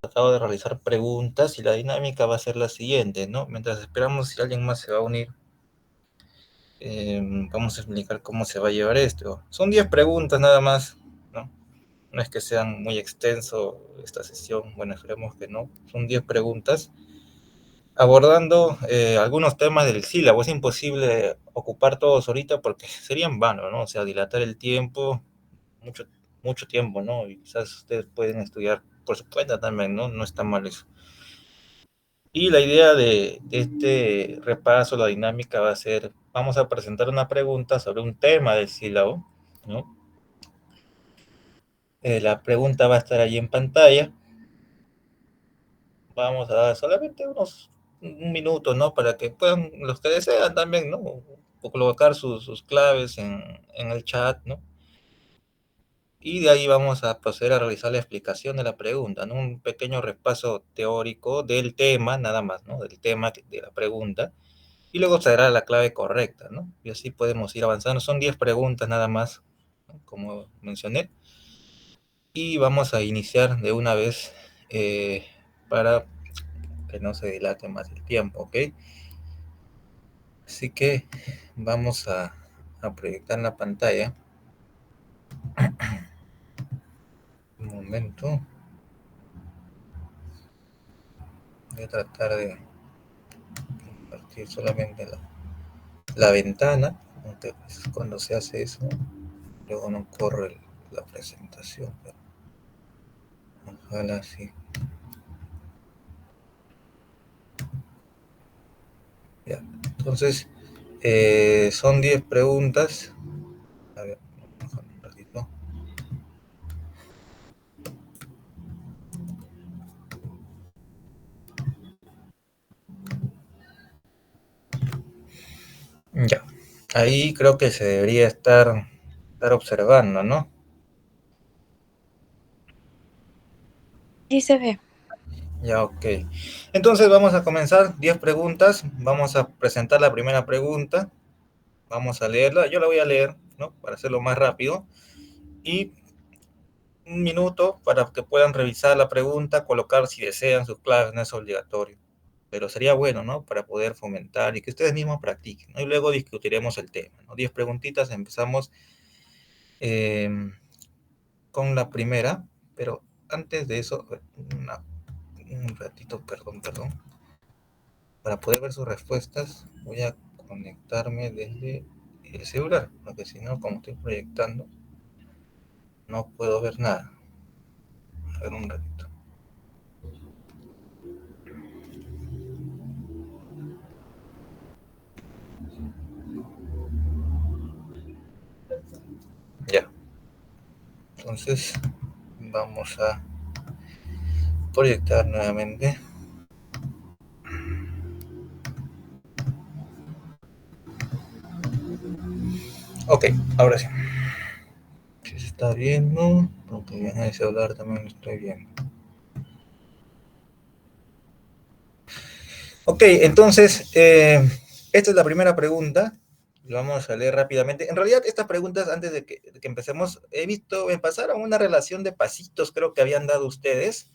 tratado de realizar preguntas y la dinámica va a ser la siguiente, ¿no? Mientras esperamos si alguien más se va a unir, vamos a explicar cómo se va a llevar esto. Son 10 preguntas nada más, ¿no? No es que sean muy extenso esta sesión, bueno, esperemos que no. Son 10 preguntas abordando algunos temas del sílabo. Es imposible ocupar todos ahorita porque sería en vano, ¿no? O sea, dilatar el tiempo, mucho, mucho tiempo, ¿no? Y quizás ustedes pueden estudiar por su cuenta también, ¿no? No está mal eso. Y la idea de este repaso, la dinámica va a ser, vamos a presentar una pregunta sobre un tema del sílabo, ¿no? La pregunta va a estar allí en pantalla. Vamos a dar solamente un minuto, ¿no? Para que puedan, los que desean también, ¿no? O colocar sus claves en el chat, ¿no? Y de ahí vamos a proceder a realizar la explicación de la pregunta, ¿no? Un pequeño repaso teórico del tema, nada más, ¿no? Del tema de la pregunta. Y luego se dará la clave correcta, ¿no? Y así podemos ir avanzando. Son 10 preguntas nada más, ¿no? Como mencioné. Y vamos a iniciar de una vez para que no se dilate más el tiempo, ¿ok? Así que vamos a proyectar en la pantalla. Un momento. Voy a tratar de compartir solamente la ventana. Entonces, cuando se hace eso, luego no corre la presentación. Pero ojalá sí. Ya. Entonces, son 10 preguntas. A ver, un ratito. Ya. Ahí creo que se debería estar observando, ¿no? Sí se ve. Ya, ok. Entonces vamos a comenzar. 10 preguntas. Vamos a presentar la primera pregunta. Vamos a leerla. Yo la voy a leer, ¿no? Para hacerlo más rápido. Y un minuto para que puedan revisar la pregunta, colocar si desean sus claves, no es obligatorio. Pero sería bueno, ¿no? Para poder fomentar y que ustedes mismos practiquen, ¿no? Y luego discutiremos el tema, ¿no? 10 preguntitas, empezamos eh, con la primera, pero antes de eso, un ratito, perdón. Para poder ver sus respuestas, voy a conectarme desde el celular, porque si no, como estoy proyectando, no puedo ver nada. A ver un ratito. Ya. Entonces, vamos a proyectar nuevamente. Ok, ahora sí. Si se está viendo, porque en el celular también lo estoy viendo. Ok, entonces, esta es la primera pregunta. Lo vamos a leer rápidamente. En realidad, estas preguntas, antes de que empecemos, he visto, me pasaron una relación de pasitos, creo que habían dado ustedes.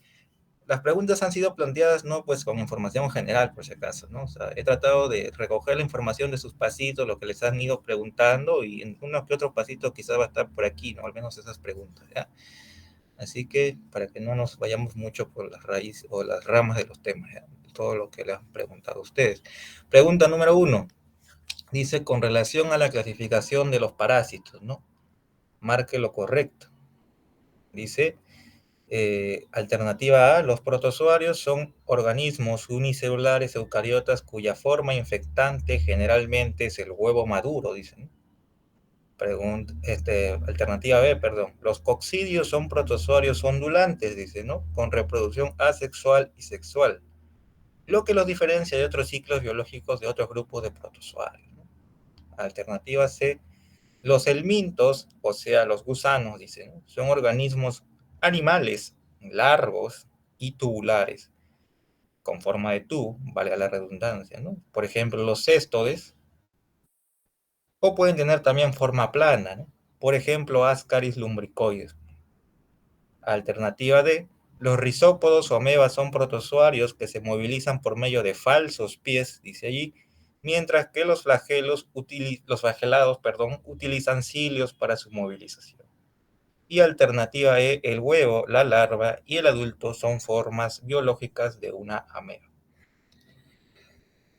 Las preguntas han sido planteadas, no pues con información general, por si acaso, ¿no? O sea, he tratado de recoger la información de sus pasitos, lo que les han ido preguntando, y en uno que otro pasito quizás va a estar por aquí, ¿no? Al menos esas preguntas, ¿ya? Así que para que no nos vayamos mucho por las raíces o las ramas de los temas, ¿ya? Todo lo que le han preguntado a ustedes. Pregunta número 1. Dice, con relación a la clasificación de los parásitos, ¿no? Marque lo correcto. Dice, alternativa A, los protozoarios son organismos unicelulares eucariotas cuya forma infectante generalmente es el huevo maduro, dicen. Alternativa B, perdón. Los coccidios son protozoarios ondulantes, dice, ¿no? Con reproducción asexual y sexual, lo que los diferencia de otros ciclos biológicos de otros grupos de protozoarios, ¿no? Alternativa C, los helmintos, o sea, los gusanos, dicen, ¿no? Son organismos animales largos y tubulares, con forma de tubo, vale la redundancia, ¿no? Por ejemplo, los céstodes, o pueden tener también forma plana, ¿no? Por ejemplo, Ascaris lumbricoides. Alternativa D, Los rizópodos o amebas son protozoarios que se movilizan por medio de falsos pies, dice allí, mientras que los flagelados, utilizan cilios para su movilización. Y alternativa E, el huevo, la larva y el adulto son formas biológicas de una ameba.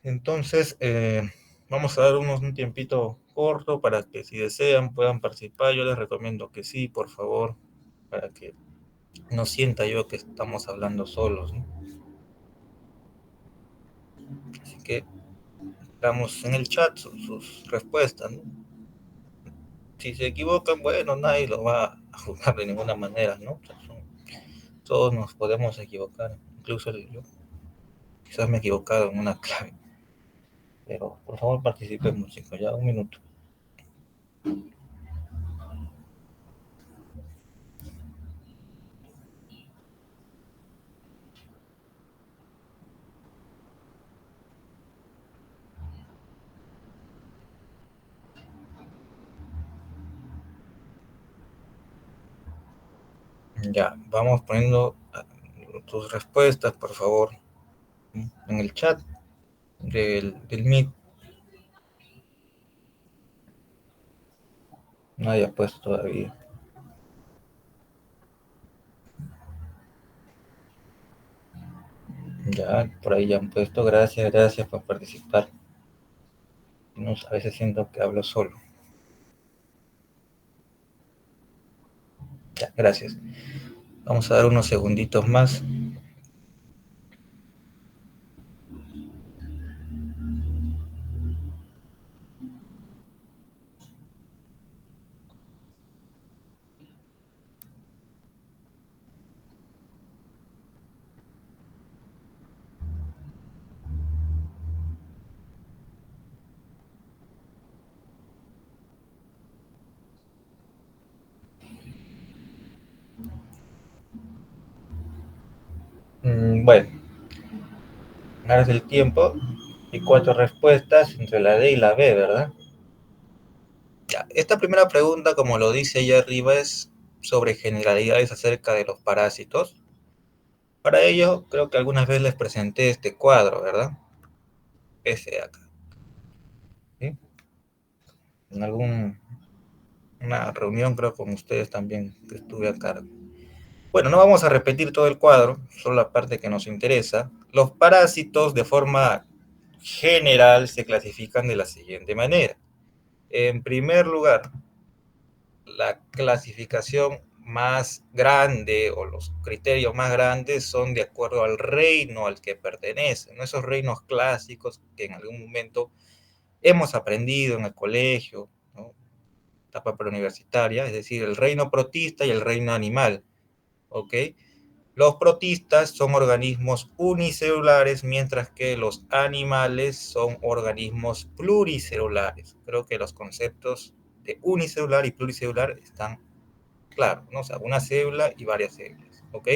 Entonces, vamos a dar un tiempito corto para que si desean puedan participar. Yo les recomiendo que sí, por favor, para que no sienta yo que estamos hablando solos, ¿no? Así que damos en el chat sus respuestas, ¿no? Si se equivocan, bueno, nadie lo va a juzgar de ninguna manera, ¿no? Todos nos podemos equivocar, incluso yo. Quizás me he equivocado en una clave, pero por favor participemos, chicos, ya un minuto. Ya, vamos poniendo tus respuestas, por favor, en el chat del Meet. Nadie ha puesto todavía. Ya, por ahí ya han puesto. Gracias por participar. No, a veces siento que hablo solo. Ya, gracias. Vamos a dar unos segunditos más. Bueno, ahora es el tiempo. Y 4 respuestas entre la D y la B, ¿verdad? Ya, esta primera pregunta, como lo dice allá arriba, es sobre generalidades acerca de los parásitos. Para ello, creo que algunas veces les presenté este cuadro, ¿verdad? Ese de acá. ¿Sí? En alguna reunión, creo, con ustedes también, que estuve a cargo. Bueno, no vamos a repetir todo el cuadro, solo la parte que nos interesa. Los parásitos, de forma general, se clasifican de la siguiente manera. En primer lugar, la clasificación más grande o los criterios más grandes son de acuerdo al reino al que pertenecen, ¿no? Esos reinos clásicos que en algún momento hemos aprendido en el colegio, ¿no? Etapa preuniversitaria, es decir, el reino protista y el reino animal, ¿ok? Los protistas son organismos unicelulares, mientras que los animales son organismos pluricelulares. Creo que los conceptos de unicelular y pluricelular están claros, ¿no? O sea, una célula y varias células, ¿ok?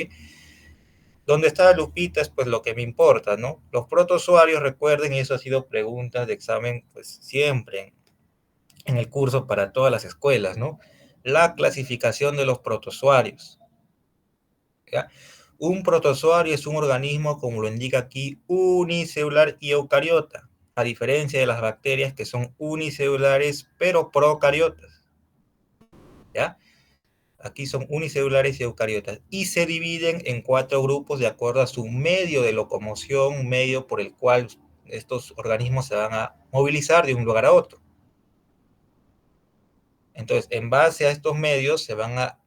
Donde está Lupita es pues lo que me importa, ¿no? Los protozoarios, recuerden, y eso ha sido preguntas de examen pues siempre en el curso para todas las escuelas, ¿no? La clasificación de los protozoarios, ¿ya? Un protozoario es un organismo, como lo indica aquí, unicelular y eucariota, a diferencia de las bacterias que son unicelulares pero procariotas, ¿ya? Aquí son unicelulares y eucariotas, y se dividen en 4 grupos de acuerdo a su medio de locomoción, medio por el cual estos organismos se van a movilizar de un lugar a otro. Entonces, en base a estos medios se van a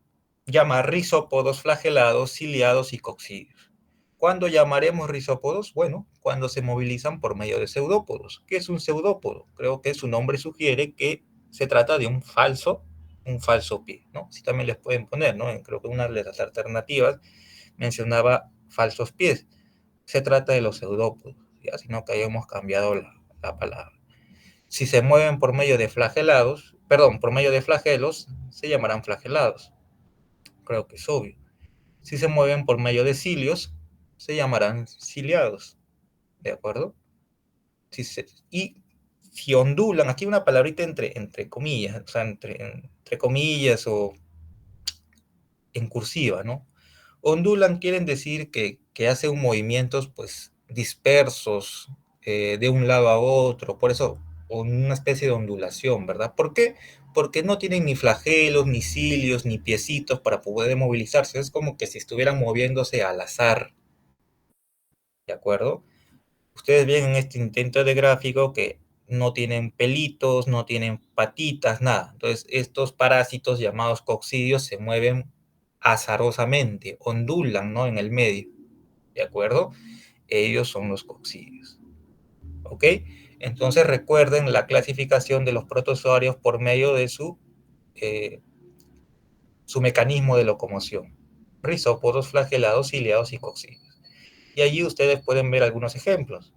llamar rizópodos, flagelados, ciliados y coccidios. ¿Cuándo llamaremos rizópodos? Bueno, cuando se movilizan por medio de pseudópodos. ¿Qué es un pseudópodo? Creo que su nombre sugiere que se trata de un falso pie, ¿no? Sí, también les pueden poner, ¿no? Creo que una de las alternativas mencionaba falsos pies. Se trata de los pseudópodos, ya, sino que hayamos cambiado la palabra. Si se mueven por medio de flagelados, perdón, por medio de flagelos, se llamarán flagelados. Creo que es obvio. Si se mueven por medio de cilios, se llamarán ciliados. ¿De acuerdo? Y si ondulan, aquí una palabrita entre comillas, o sea, entre comillas o en cursiva, ¿no? Ondulan quieren decir que hacen movimientos pues dispersos de un lado a otro, por eso una especie de ondulación, ¿verdad? ¿Por qué? Porque no tienen ni flagelos, ni cilios, ni piecitos para poder movilizarse. Es como que si estuvieran moviéndose al azar, ¿de acuerdo? Ustedes ven en este intento de gráfico que no tienen pelitos, no tienen patitas, nada. Entonces, estos parásitos llamados coccidios se mueven azarosamente, ondulan, ¿no? En el medio, ¿de acuerdo? Ellos son los coccidios, ¿ok? Entonces, recuerden la clasificación de los protozoarios por medio de su mecanismo de locomoción. Rizópodos, flagelados, ciliados y coccidios. Y allí ustedes pueden ver algunos ejemplos,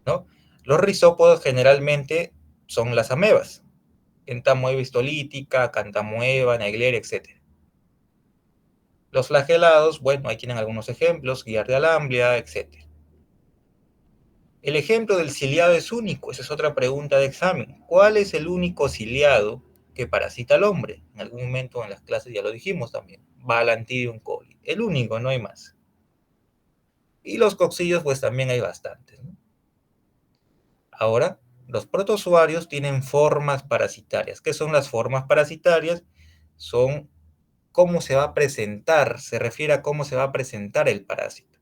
¿no? Los rizópodos generalmente son las amebas, Entamoeba histolítica, Cantamoeba, Naegleria, etc. Los flagelados, bueno, ahí tienen algunos ejemplos, Giardia lamblia, etc. El ejemplo del ciliado es único, esa es otra pregunta de examen. ¿Cuál es el único ciliado que parasita al hombre? En algún momento en las clases ya lo dijimos también, Balantidium coli. El único, no hay más. Y los coccidios, pues también hay bastantes, ¿no? Ahora, los protozoarios tienen formas parasitarias. ¿Qué son las formas parasitarias? Son cómo se va a presentar, se refiere a cómo se va a presentar el parásito.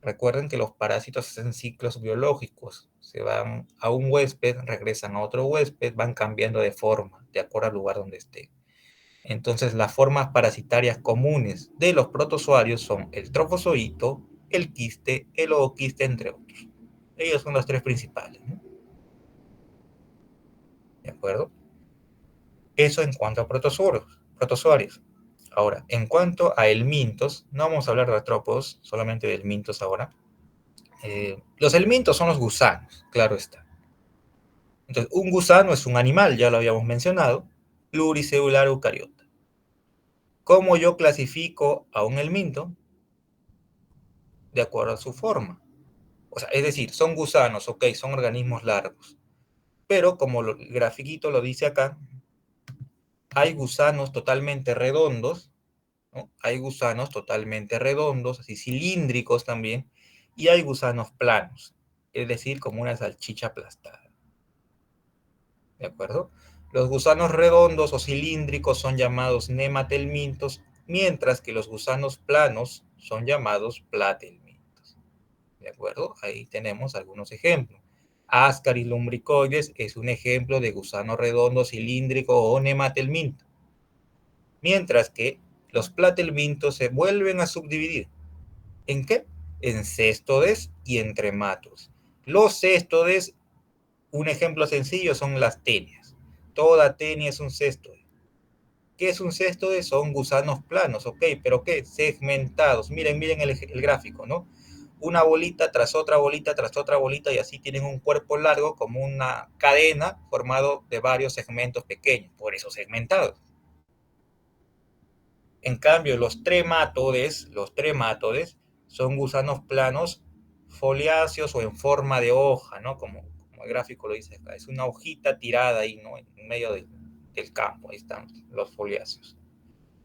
Recuerden que los parásitos hacen ciclos biológicos, se van a un huésped, regresan a otro huésped, van cambiando de forma, de acuerdo al lugar donde estén. Entonces, las formas parasitarias comunes de los protozoarios son el trofozoito, el quiste, el ooquiste, entre otros. Ellos son los tres principales, ¿no? ¿De acuerdo? Eso en cuanto a protozoarios. Ahora, en cuanto a helmintos, no vamos a hablar de artrópodos, solamente de helmintos ahora. Los helmintos son los gusanos, claro está. Entonces, un gusano es un animal, ya lo habíamos mencionado, pluricelular eucariota. ¿Cómo yo clasifico a un helminto? De acuerdo a su forma. O sea, es decir, son gusanos, ok, son organismos largos. Pero como el grafiquito lo dice acá, hay gusanos totalmente redondos, ¿no? Hay gusanos totalmente redondos, así cilíndricos también, y hay gusanos planos, es decir, como una salchicha aplastada. ¿De acuerdo? Los gusanos redondos o cilíndricos son llamados nematelmintos, mientras que los gusanos planos son llamados platelmintos. ¿De acuerdo? Ahí tenemos algunos ejemplos. Ascaris lumbricoides es un ejemplo de gusano redondo, cilíndrico o nematelminto. Mientras que los platelmintos se vuelven a subdividir. ¿En qué? En céstodes y entrematos. Los céstodes, un ejemplo sencillo, son las tenias. Toda tenia es un céstode. ¿Qué es un céstode? Son gusanos planos, ¿ok? ¿Pero qué? Segmentados. Miren, miren el gráfico, ¿no? Una bolita tras otra bolita tras otra bolita y así tienen un cuerpo largo como una cadena formado de varios segmentos pequeños, por eso segmentados. En cambio, los trematodes son gusanos planos foliáceos o en forma de hoja, ¿no? Como el gráfico lo dice acá. Es una hojita tirada ahí, ¿no? En medio del campo. Ahí están los foliáceos.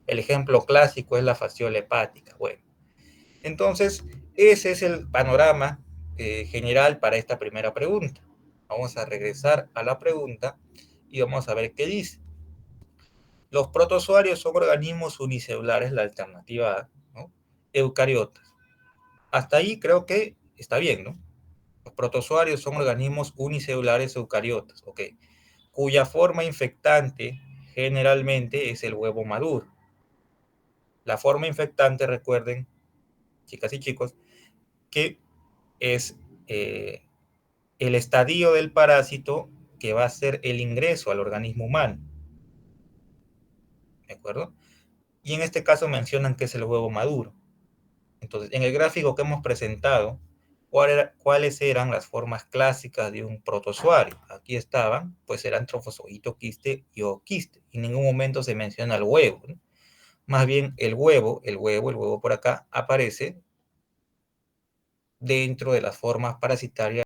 El ejemplo clásico es la fasciola hepática. Bueno, entonces, ese es el panorama general para esta primera pregunta. Vamos a regresar a la pregunta y vamos a ver qué dice. Los protozoarios son organismos unicelulares, la alternativa A, ¿no? Eucariotas. Hasta ahí creo que está bien, ¿no? Los protozoarios son organismos unicelulares eucariotas, ¿ok? Cuya forma infectante generalmente es el huevo maduro. La forma infectante, recuerden, chicas y chicos, que es el estadio del parásito que va a ser el ingreso al organismo humano, ¿de acuerdo? Y en este caso mencionan que es el huevo maduro. Entonces, en el gráfico que hemos presentado, ¿cuáles eran las formas clásicas de un protozoario? Aquí estaban, pues eran trofozoito, quiste y ooquiste. En ningún momento se menciona el huevo, ¿no? Más bien el huevo por acá aparece dentro de las formas parasitarias